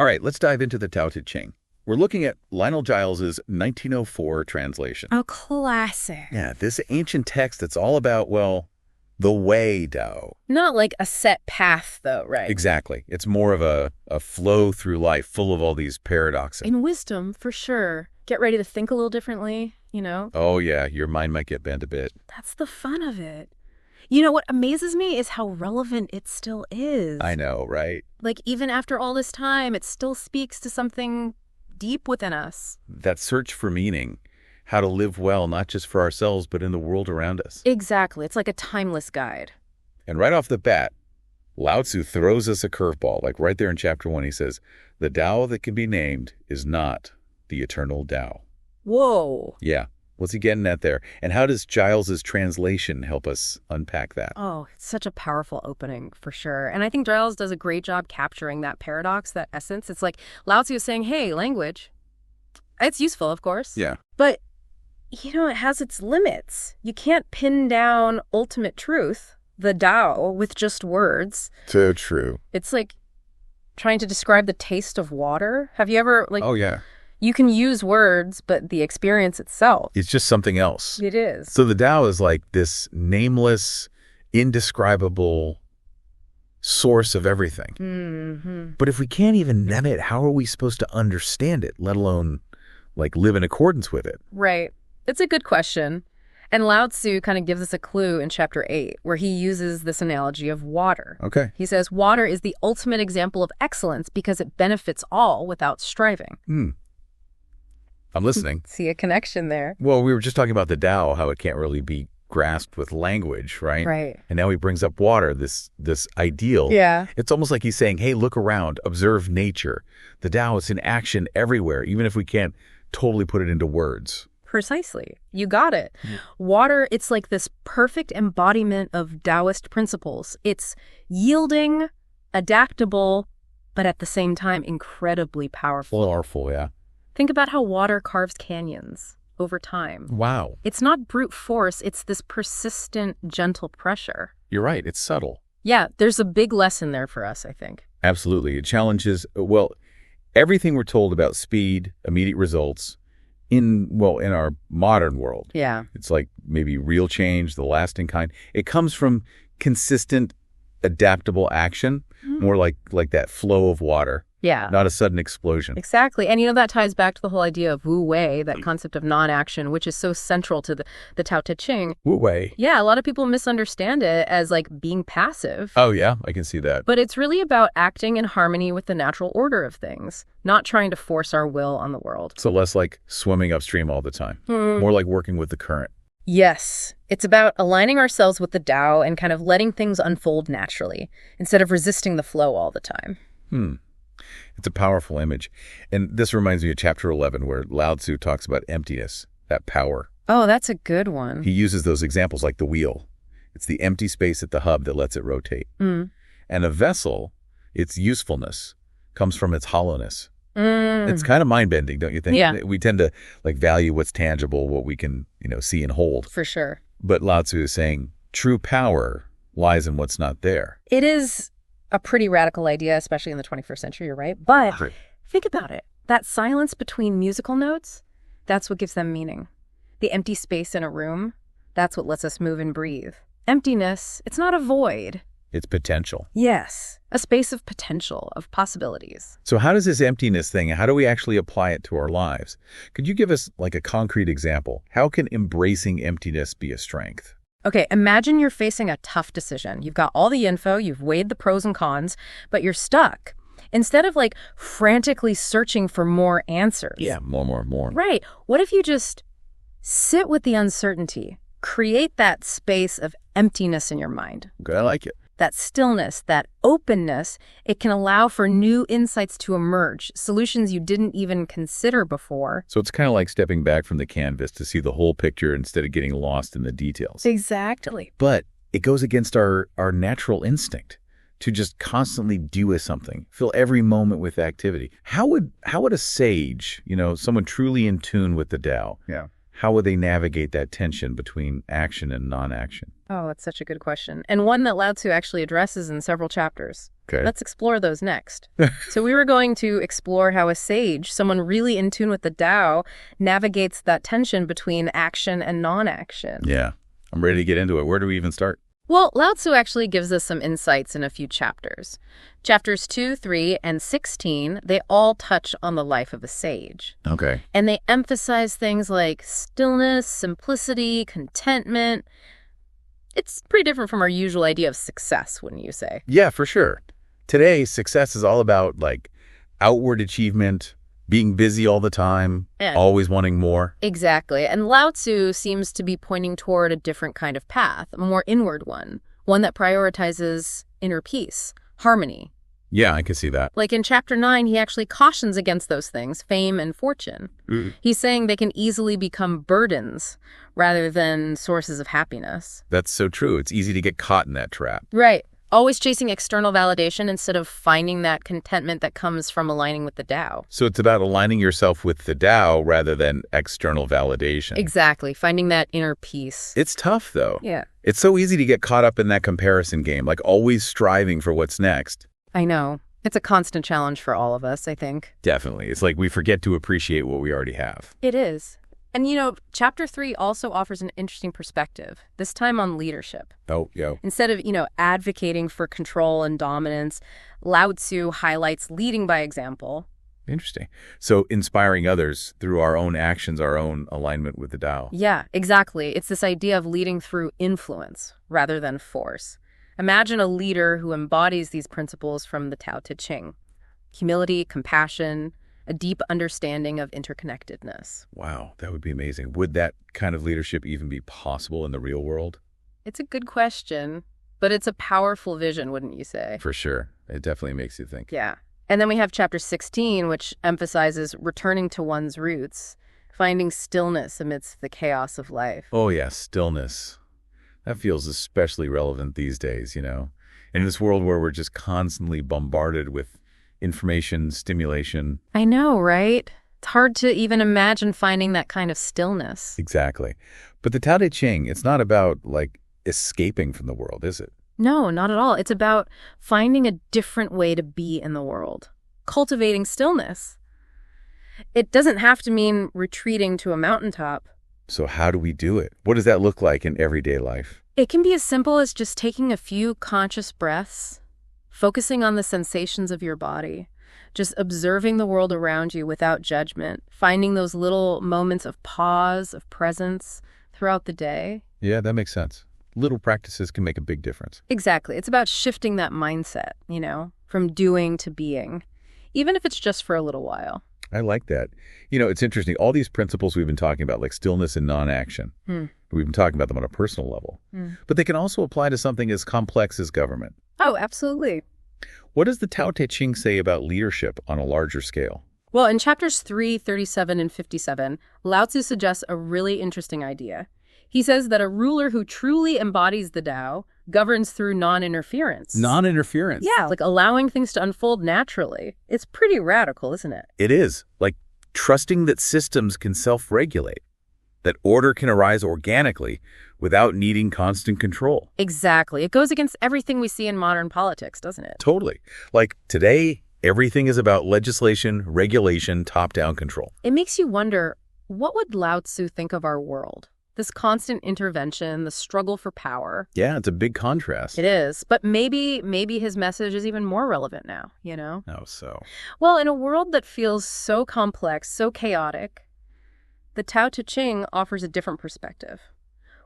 All right, let's dive into the Tao Te Ching. We're looking at Lionel Giles' 1904 translation. Oh, classic. Yeah, this ancient text that's all about, well, the way Tao. Not like a set path, though, right? Exactly. It's more of a flow through life full of all these paradoxes. In wisdom, for sure. Get ready to think a little differently, you know? Oh, yeah, your mind might get bent a bit. That's the fun of it. You know, what amazes me is how relevant it still is. I know, right? Like, even after all this time, it still speaks to something deep within us. That search for meaning, how to live well, not just for ourselves, but in the world around us. Exactly. It's like a timeless guide. And right off the bat, Lao Tzu throws us a curveball. Like right there in chapter 1, he says, the Tao that can be named is not the eternal Tao. Whoa. Yeah. What's he getting at there? And how does Giles's translation help us unpack that? Oh, it's such a powerful opening, for sure. And I think Giles does a great job capturing that paradox, that essence. It's like Lao Tzu is saying, hey, language, it's useful, of course. Yeah. But, you know, it has its limits. You can't pin down ultimate truth, the Tao, with just words. So true. It's like trying to describe the taste of water. Have you ever, like... Oh, yeah. You can use words, but the experience itself. It's just something else. It is. So the Tao is like this nameless, indescribable source of everything. Mm-hmm. But if we can't even name it, how are we supposed to understand it, let alone like live in accordance with it? Right. It's a good question. And Lao Tzu kind of gives us a clue in chapter 8, where he uses this analogy of water. Okay. He says, water is the ultimate example of excellence because it benefits all without striving. I'm listening. See a connection there. Well, we were just talking about the Tao, how it can't really be grasped with language, right? Right. And now he brings up water, this ideal. Yeah. It's almost like he's saying, hey, look around, observe nature. The Tao is in action everywhere, even if we can't totally put it into words. Precisely. You got it. Water, it's like this perfect embodiment of Taoist principles. It's yielding, adaptable, but at the same time incredibly powerful. Powerful, yeah. Think about how water carves canyons over time. Wow. It's not brute force, it's this persistent, gentle pressure. You're right. It's subtle. Yeah, there's a big lesson there for us, I think. Absolutely. It challenges, well, everything we're told about speed, immediate results in our modern world. Yeah. It's like maybe real change, the lasting kind. It comes from consistent, adaptable action, more like that flow of water. Yeah. Not a sudden explosion. Exactly. And, you know, that ties back to the whole idea of Wu Wei, that concept of non-action, which is so central to the Tao Te Ching. Wu Wei. Yeah, a lot of people misunderstand it as, like, being passive. Oh, yeah, I can see that. But it's really about acting in harmony with the natural order of things, not trying to force our will on the world. So less like swimming upstream all the time. More like working with the current. Yes. It's about aligning ourselves with the Tao and kind of letting things unfold naturally, instead of resisting the flow all the time. It's a powerful image. And this reminds me of chapter 11, where Lao Tzu talks about emptiness, that power. Oh, that's a good one. He uses those examples like the wheel. It's the empty space at the hub that lets it rotate. And a vessel, its usefulness, comes from its hollowness. It's kind of mind-bending, don't you think? Yeah. We tend to like value what's tangible, what we can, see and hold. For sure. But Lao Tzu is saying true power lies in what's not there. It is a pretty radical idea, especially in the 21st century, you're right. But think about it. That silence between musical notes, that's what gives them meaning. The empty space in a room, that's what lets us move and breathe. Emptiness, it's not a void. It's potential. Yes, a space of potential, of possibilities. So how does this emptiness thing, how do we actually apply it to our lives? Could you give us like a concrete example? How can embracing emptiness be a strength? Okay, imagine you're facing a tough decision. You've got all the info, you've weighed the pros and cons, but you're stuck. Instead of like frantically searching for more answers. Yeah, more. Right. What if you just sit with the uncertainty, create that space of emptiness in your mind? Good, I like it. That stillness, that openness, it can allow for new insights to emerge, solutions you didn't even consider before. So it's kind of like stepping back from the canvas to see the whole picture instead of getting lost in the details. Exactly. But it goes against our natural instinct to just constantly do with something, fill every moment with activity. How would a sage, someone truly in tune with the Tao, how would they navigate that tension between action and non-action? Oh, that's such a good question. And one that Lao Tzu actually addresses in several chapters. Okay. Let's explore those next. So we were going to explore how a sage, someone really in tune with the Tao, navigates that tension between action and non-action. Yeah. I'm ready to get into it. Where do we even start? Well, Lao Tzu actually gives us some insights in a few chapters. Chapters 2, 3, and 16, they all touch on the life of a sage. Okay. And they emphasize things like stillness, simplicity, contentment. It's pretty different from our usual idea of success, wouldn't you say? Yeah, for sure. Today, success is all about, outward achievement, being busy all the time, always wanting more. Exactly. And Lao Tzu seems to be pointing toward a different kind of path, a more inward one that prioritizes inner peace, harmony. Yeah, I can see that. Like in chapter 9, he actually cautions against those things, fame and fortune. He's saying they can easily become burdens rather than sources of happiness. That's so true. It's easy to get caught in that trap. Right. Always chasing external validation instead of finding that contentment that comes from aligning with the Tao. So it's about aligning yourself with the Tao rather than external validation. Exactly. Finding that inner peace. It's tough, though. Yeah. It's so easy to get caught up in that comparison game, always striving for what's next. I know. It's a constant challenge for all of us, I think. Definitely. It's like we forget to appreciate what we already have. It is. And, chapter 3 also offers an interesting perspective, this time on leadership. Oh, yeah. Instead of, advocating for control and dominance, Lao Tzu highlights leading by example. Interesting. So inspiring others through our own actions, our own alignment with the Tao. Yeah, exactly. It's this idea of leading through influence rather than force. Imagine a leader who embodies these principles from the Tao Te Ching. Humility, compassion, a deep understanding of interconnectedness. Wow, that would be amazing. Would that kind of leadership even be possible in the real world? It's a good question, but it's a powerful vision, wouldn't you say? For sure. It definitely makes you think. Yeah. And then we have chapter 16, which emphasizes returning to one's roots, finding stillness amidst the chaos of life. Oh, yeah, stillness. That feels especially relevant these days, In this world where we're just constantly bombarded with information, stimulation. I know, right? It's hard to even imagine finding that kind of stillness. Exactly. But the Tao Te Ching, it's not about, escaping from the world, is it? No, not at all. It's about finding a different way to be in the world, cultivating stillness. It doesn't have to mean retreating to a mountaintop. So how do we do it? What does that look like in everyday life? It can be as simple as just taking a few conscious breaths, focusing on the sensations of your body, just observing the world around you without judgment, finding those little moments of pause, of presence throughout the day. Yeah, that makes sense. Little practices can make a big difference. Exactly. It's about shifting that mindset, from doing to being, even if it's just for a little while. I like that. It's interesting. All these principles we've been talking about, like stillness and non-action, we've been talking about them on a personal level. But they can also apply to something as complex as government. Oh, absolutely. What does the Tao Te Ching say about leadership on a larger scale? Well, in chapters 3, 37, and 57, Lao Tzu suggests a really interesting idea. He says that a ruler who truly embodies the Tao governs through non-interference. Non-interference? Yeah, like allowing things to unfold naturally. It's pretty radical, isn't it? It is. Like trusting that systems can self-regulate, that order can arise organically without needing constant control. Exactly. It goes against everything we see in modern politics, doesn't it? Totally. Like today, everything is about legislation, regulation, top-down control. It makes you wonder, what would Lao Tzu think of our world? This constant intervention, the struggle for power. Yeah, it's a big contrast. It is. But maybe his message is even more relevant now, How so? Well, in a world that feels so complex, so chaotic, the Tao Te Ching offers a different perspective.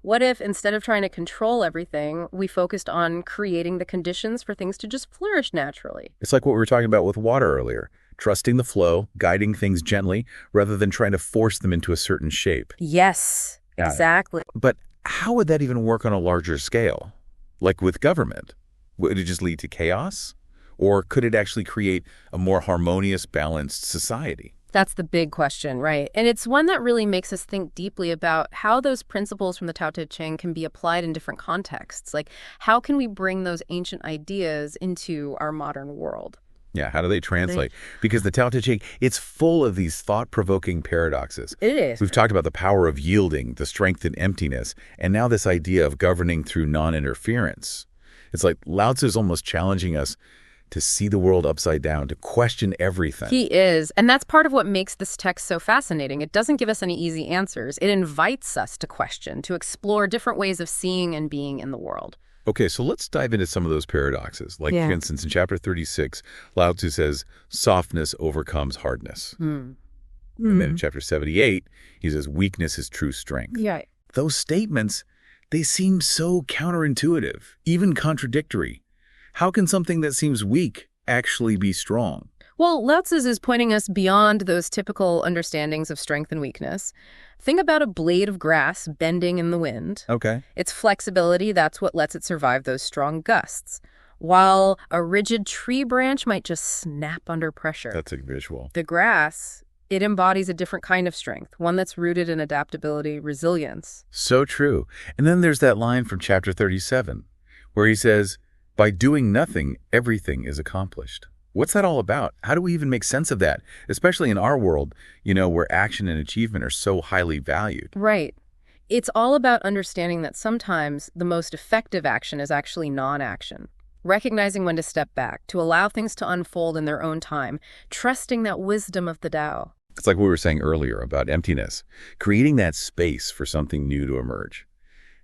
What if, instead of trying to control everything, we focused on creating the conditions for things to just flourish naturally? It's like what we were talking about with water earlier. Trusting the flow, guiding things gently, rather than trying to force them into a certain shape. Yes. Exactly. But how would that even work on a larger scale? Like with government? Would it just lead to chaos? Or could it actually create a more harmonious, balanced society? That's the big question, right? And it's one that really makes us think deeply about how those principles from the Tao Te Ching can be applied in different contexts. Like, how can we bring those ancient ideas into our modern world? Yeah, how do they translate? Because the Tao Te Ching, it's full of these thought-provoking paradoxes. It is. We've talked about the power of yielding, the strength in emptiness, and now this idea of governing through non-interference. It's like Lao Tzu is almost challenging us to see the world upside down, to question everything. He is. And that's part of what makes this text so fascinating. It doesn't give us any easy answers. It invites us to question, to explore different ways of seeing and being in the world. Okay, so let's dive into some of those paradoxes. Like, for instance, in chapter 36, Lao Tzu says, softness overcomes hardness. And then in chapter 78, he says, weakness is true strength. Yeah. Those statements, they seem so counterintuitive, even contradictory. How can something that seems weak actually be strong? Well, Lao Tzu is pointing us beyond those typical understandings of strength and weakness. Think about a blade of grass bending in the wind. Okay. Its flexibility, that's what lets it survive those strong gusts. While a rigid tree branch might just snap under pressure. That's a visual. The grass, it embodies a different kind of strength, one that's rooted in adaptability, resilience. So true. And then there's that line from chapter 37, where he says, by doing nothing, everything is accomplished. What's that all about? How do we even make sense of that? Especially in our world, where action and achievement are so highly valued. Right. It's all about understanding that sometimes the most effective action is actually non-action. Recognizing when to step back, to allow things to unfold in their own time, trusting that wisdom of the Tao. It's like we were saying earlier about emptiness, creating that space for something new to emerge.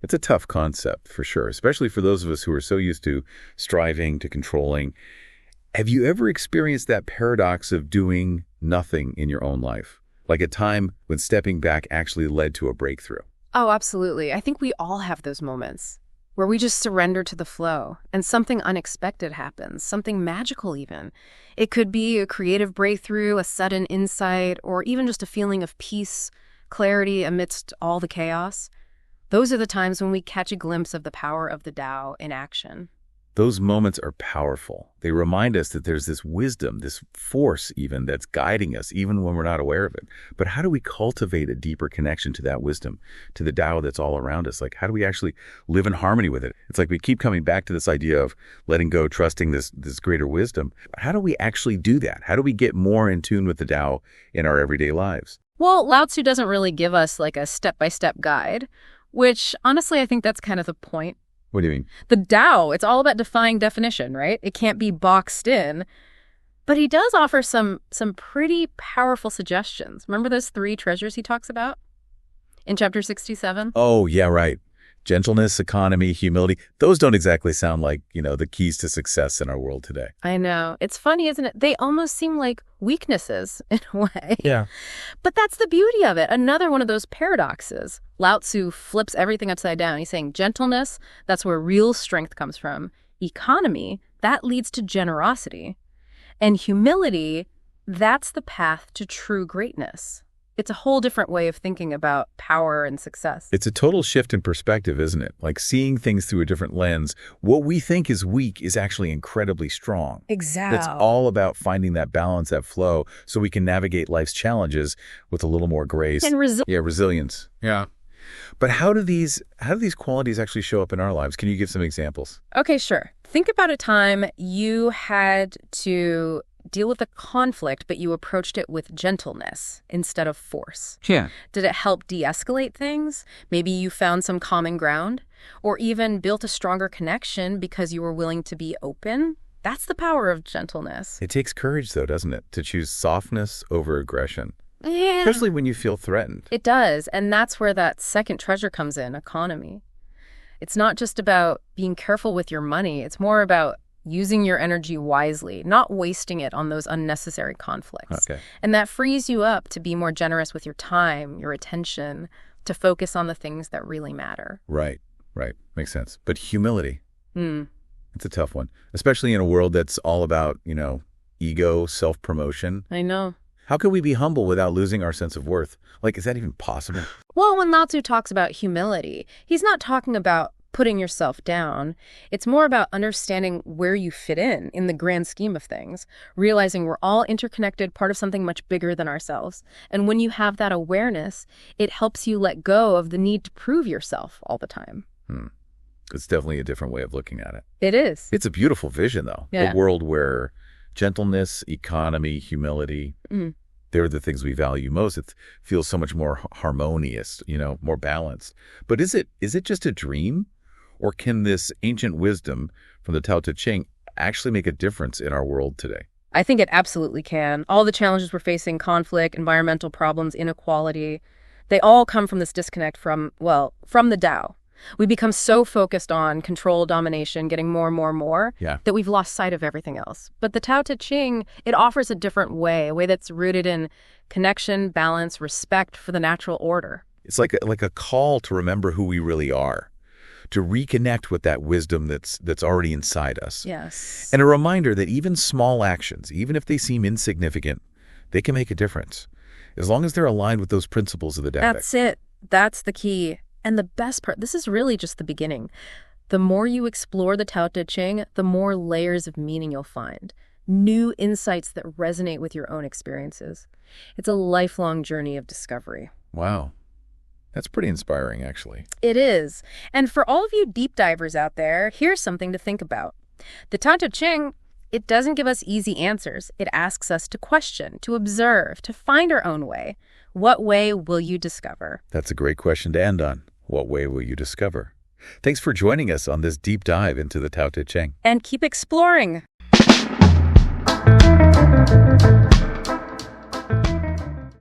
It's a tough concept, for sure, especially for those of us who are so used to striving, to controlling. Have you ever experienced that paradox of doing nothing in your own life? Like a time when stepping back actually led to a breakthrough? Oh, absolutely. I think we all have those moments where we just surrender to the flow and something unexpected happens, something magical even. It could be a creative breakthrough, a sudden insight, or even just a feeling of peace, clarity amidst all the chaos. Those are the times when we catch a glimpse of the power of the Tao in action. Those moments are powerful. They remind us that there's this wisdom, this force even, that's guiding us, even when we're not aware of it. But how do we cultivate a deeper connection to that wisdom, to the Tao that's all around us? Like, how do we actually live in harmony with it? It's like we keep coming back to this idea of letting go, trusting this greater wisdom. How do we actually do that? How do we get more in tune with the Tao in our everyday lives? Well, Lao Tzu doesn't really give us like a step-by-step guide, which honestly, I think that's kind of the point. What do you mean? The Tao, it's all about defying definition, right? It can't be boxed in. But he does offer some pretty powerful suggestions. Remember those 3 treasures he talks about in chapter 67? Oh, yeah, right. Gentleness, economy, humility. Those don't exactly sound like, the keys to success in our world today. I know. It's funny, isn't it? They almost seem like weaknesses in a way. Yeah. But that's the beauty of it. Another one of those paradoxes. Lao Tzu flips everything upside down. He's saying gentleness, that's where real strength comes from. Economy, that leads to generosity. And humility, that's the path to true greatness. It's a whole different way of thinking about power and success. It's a total shift in perspective, isn't it? Like seeing things through a different lens. What we think is weak is actually incredibly strong. Exactly. It's all about finding that balance, that flow, so we can navigate life's challenges with a little more grace. And resilience. Yeah. But how do these qualities actually show up in our lives? Can you give some examples? Okay, sure. Think about a time you had to deal with a conflict, but you approached it with gentleness instead of force. Yeah. Did it help de-escalate things? Maybe you found some common ground, or even built a stronger connection because you were willing to be open? That's the power of gentleness. It takes courage, though, doesn't it, to choose softness over aggression? Yeah. Especially when you feel threatened. It does, and that's where that second treasure comes in, economy. It's not just about being careful with your money. It's more about using your energy wisely, not wasting it on those unnecessary conflicts. Okay. And that frees you up to be more generous with your time, your attention, to focus on the things that really matter. Right. Makes sense. But humility, it's a tough one, especially in a world that's all about, ego, self-promotion. I know. How can we be humble without losing our sense of worth? Like, is that even possible? Well, when Lao Tzu talks about humility, he's not talking about putting yourself down. It's more about understanding where you fit in the grand scheme of things, realizing we're all interconnected, part of something much bigger than ourselves. And when you have that awareness, it helps you let go of the need to prove yourself all the time. It's definitely a different way of looking at it. It is. It's a beautiful vision, though. Yeah. A world where Gentleness, economy, humility. They're the things we value most. It feels so much more harmonious, more balanced. But is it just a dream? Or can this ancient wisdom from the Tao Te Ching actually make a difference in our world today? I think it absolutely can. All the challenges we're facing, conflict, environmental problems, inequality, they all come from this disconnect from the Tao. We become so focused on control, domination, getting more and more and more, that we've lost sight of everything else. But the Tao Te Ching, it offers a different way, a way that's rooted in connection, balance, respect for the natural order. It's like a call to remember who we really are, to reconnect with that wisdom that's already inside us. Yes. And a reminder that even small actions, even if they seem insignificant, they can make a difference, as long as they're aligned with those principles of the Tao. That's it. That's the key. And the best part, this is really just the beginning. The more you explore the Tao Te Ching, the more layers of meaning you'll find. New insights that resonate with your own experiences. It's a lifelong journey of discovery. Wow. That's pretty inspiring, actually. It is. And for all of you deep divers out there, here's something to think about. The Tao Te Ching, it doesn't give us easy answers. It asks us to question, to observe, to find our own way. What way will you discover? That's a great question to end on. What way will you discover? Thanks for joining us on this deep dive into the Tao Te Ching. And keep exploring.